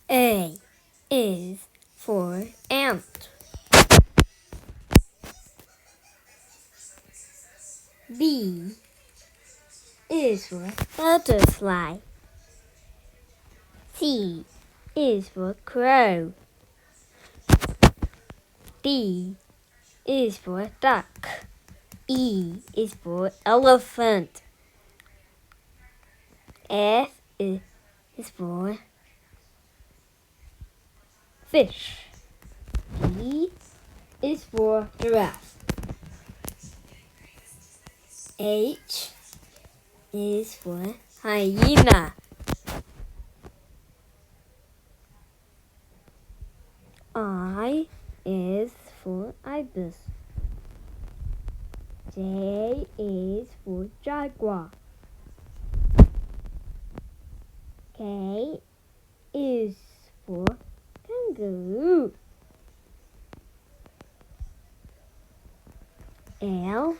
A is for ant. B is for butterfly. C is for crow. D is for duck. E is for elephant. F is for fish. G is for giraffe. H is for hyena. I is for ibis. J is for jaguar. K is for kangaroo. L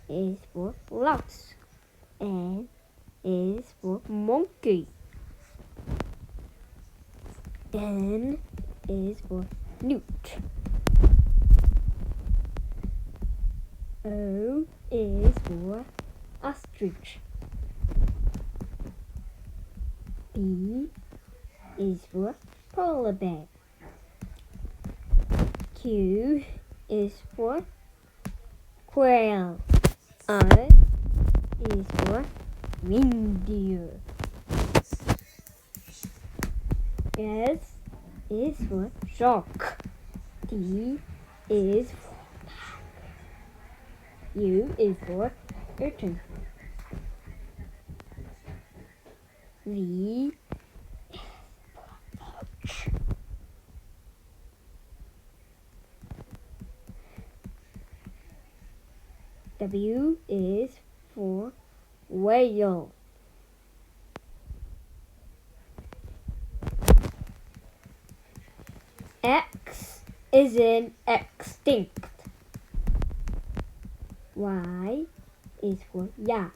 is for lox. N is for monkey. N is for newt. O is for ostrich. P is for polar bear. Q is for quail. R is for reindeer. S is for shark. T is for U is for urchin. V is for fox. W is for whale. X is in extinct. Y is for yak.